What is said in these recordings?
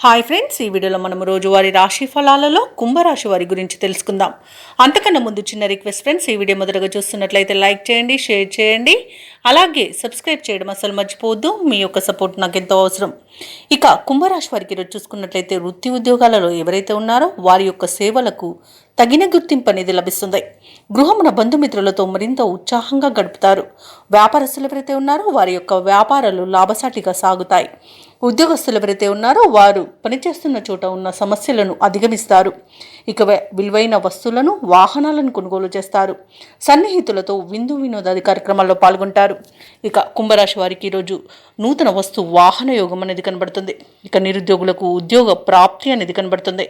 Hi friends, ఈ వీడియోలో మనం రోజువారీ రాశి ఫలాలలో కుంభరాశి వారి గురించి తెలుసుకుందాం. అంతకన్నా ముందు చిన్న రిక్వెస్ట్ ఫ్రెండ్స్, ఈ వీడియో మొదటగా చూస్తున్నట్లయితే లైక్ చేయండి, షేర్ చేయండి, అలాగే సబ్స్క్రైబ్ చేయడం అసలు మర్చిపోవద్దు. మీ యొక్క సపోర్ట్ నాకు ఎంతో అవసరం. ఇక కుంభరాశి వారికి ఈరోజు చూసుకున్నట్లయితే వృత్తి ఉద్యోగాలలో ఎవరైతే ఉన్నారో వారి యొక్క సేవలకు తగిన గుర్తింపు అనేది లభిస్తుంది. గృహమున బంధుమిత్రులతో మరింత ఉత్సాహంగా గడుపుతారు. వ్యాపారస్తులు ఎవరైతే ఉన్నారో వారి యొక్క వ్యాపారాలు లాభసాటిగా సాగుతాయి. ఉద్యోగస్తులు ఎవరైతే ఉన్నారో వారు పనిచేస్తున్న చోట ఉన్న సమస్యలను అధిగమిస్తారు. ఇక విలువైన వస్తువులను, వాహనాలను కొనుగోలు చేస్తారు. సన్నిహితులతో విందు వినోదాది కార్యక్రమాల్లో పాల్గొంటారు. ఇక కుంభరాశి వారికి ఈరోజు నూతన వస్తు వాహన యోగం అనేది కనబడుతుంది. ఇక నిరుద్యోగులకు ఉద్యోగ ప్రాప్తి అనేది కనబడుతుంది.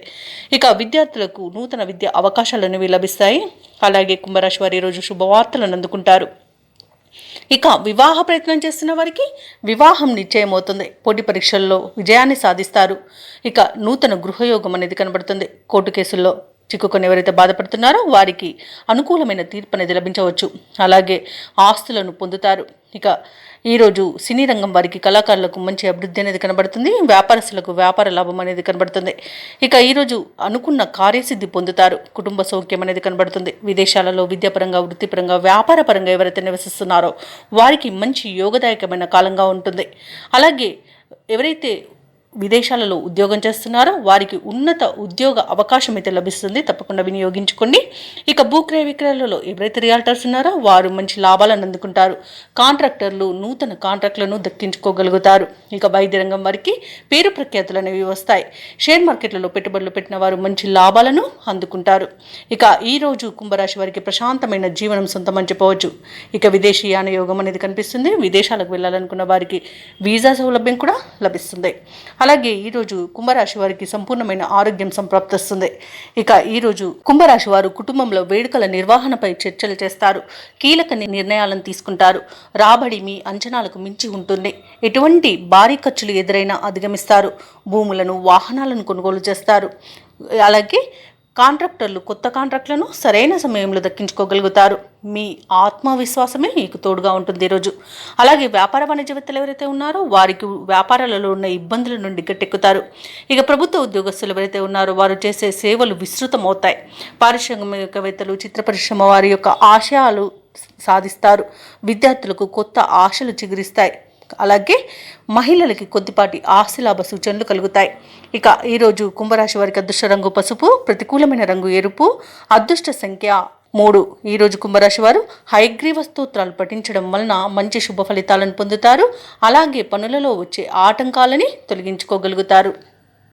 ఇక విద్యార్థులకు నూతన విద్యా అవకాశాలు అనేవి లభిస్తాయి. అలాగే కుంభరాశి వారి ఈరోజు శుభవార్తలను అందుకుంటారు. ఇక వివాహ ప్రయత్నం చేస్తున్న వారికి వివాహం నిశ్చయమవుతుంది. పోటీ పరీక్షల్లో విజయాన్ని సాధిస్తారు. ఇక నూతన గృహయోగం అనేది కనబడుతుంది. కోర్టు కేసుల్లో చిక్కుకొని ఎవరైతే బాధపడుతున్నారో వారికి అనుకూలమైన తీర్పు అనేది లభించవచ్చు. అలాగే ఆస్తులను పొందుతారు. ఇక ఈరోజు సినీ రంగం వారికి, కళాకారులకు మంచి అభివృద్ధి అనేది కనబడుతుంది. వ్యాపారస్తులకు వ్యాపార లాభం అనేది కనబడుతుంది. ఇక ఈరోజు అనుకున్న కార్యసిద్ధి పొందుతారు. కుటుంబ సౌఖ్యం అనేది కనబడుతుంది. విదేశాలలో విద్యాపరంగా, వృత్తిపరంగా, వ్యాపారపరంగా ఎవరైతే నివసిస్తున్నారో వారికి మంచి యోగదాయకమైన కాలంగా ఉంటుంది. అలాగే ఎవరైతే విదేశాలలో ఉద్యోగం చేస్తున్నారో వారికి ఉన్నత ఉద్యోగ అవకాశం అయితే లభిస్తుంది. తప్పకుండా వినియోగించుకోండి. ఇక భూక్రయ విక్రయాలలో ఎవరైతే రియాల్టర్స్ ఉన్నారో వారు మంచి లాభాలను అందుకుంటారు. కాంట్రాక్టర్లు నూతన కాంట్రాక్టులను దక్కించుకోగలుగుతారు. ఇక వైద్య రంగం వారికి పేరు ప్రఖ్యాతులు అనేవి వస్తాయి. షేర్ మార్కెట్లలో పెట్టుబడులు పెట్టిన వారు మంచి లాభాలను అందుకుంటారు. ఇక ఈరోజు కుంభరాశి వారికి ప్రశాంతమైన జీవనం సొంతమని చెప్పవచ్చు. ఇక విదేశీయాన యోగం అనేది కనిపిస్తుంది. విదేశాలకు వెళ్ళాలనుకున్న వారికి వీసా సౌలభ్యం కూడా లభిస్తుంది. అలాగే ఈరోజు కుంభరాశి వారికి సంపూర్ణమైన ఆరోగ్యం సంప్రాప్తిస్తుంది. ఇక ఈరోజు కుంభరాశి వారు కుటుంబంలో వేడుకల నిర్వహణపై చర్చలు చేస్తారు. కీలక నిర్ణయాలను తీసుకుంటారు. రాబడి మీ అంచనాలకు మించి ఉంటుంది. ఎటువంటి భారీ ఖర్చులు ఎదురైనా అధిగమిస్తారు. భూములను, వాహనాలను కొనుగోలు చేస్తారు. అలాగే కాంట్రాక్టర్లు కొత్త కాంట్రాక్టులను సరైన సమయంలో దక్కించుకోగలుగుతారు. మీ ఆత్మవిశ్వాసమే మీకు తోడుగా ఉంటుంది ఈరోజు. అలాగే వ్యాపార వాణిజ్యవేత్తలు ఎవరైతే ఉన్నారో వారికి వ్యాపారాలలో ఉన్న ఇబ్బందుల నుండి గట్టెక్కుతారు. ఇక ప్రభుత్వ ఉద్యోగస్తులు ఎవరైతే ఉన్నారో వారు చేసే సేవలు విస్తృతమవుతాయి. పారిశ్రామికవేత్తలు, చిత్ర పరిశ్రమ వారి యొక్క ఆశయాలు సాధిస్తారు. విద్యార్థులకు కొత్త ఆశలు చిగురిస్తాయి. అలాగే మహిళలకి కొద్దిపాటి ఆస్తిలాభ సూచనలు కలుగుతాయి. ఇక ఈరోజు కుంభరాశి వారికి అదృష్ట రంగు పసుపు, ప్రతికూలమైన రంగు ఎరుపు, అదృష్ట సంఖ్య 3. ఈరోజు కుంభరాశి వారు హయగ్రీవ స్తోత్రాలు పఠించడం వలన మంచి శుభ ఫలితాలను పొందుతారు. అలాగే పనులలో వచ్చే ఆటంకాలని తొలగించుకోగలుగుతారు.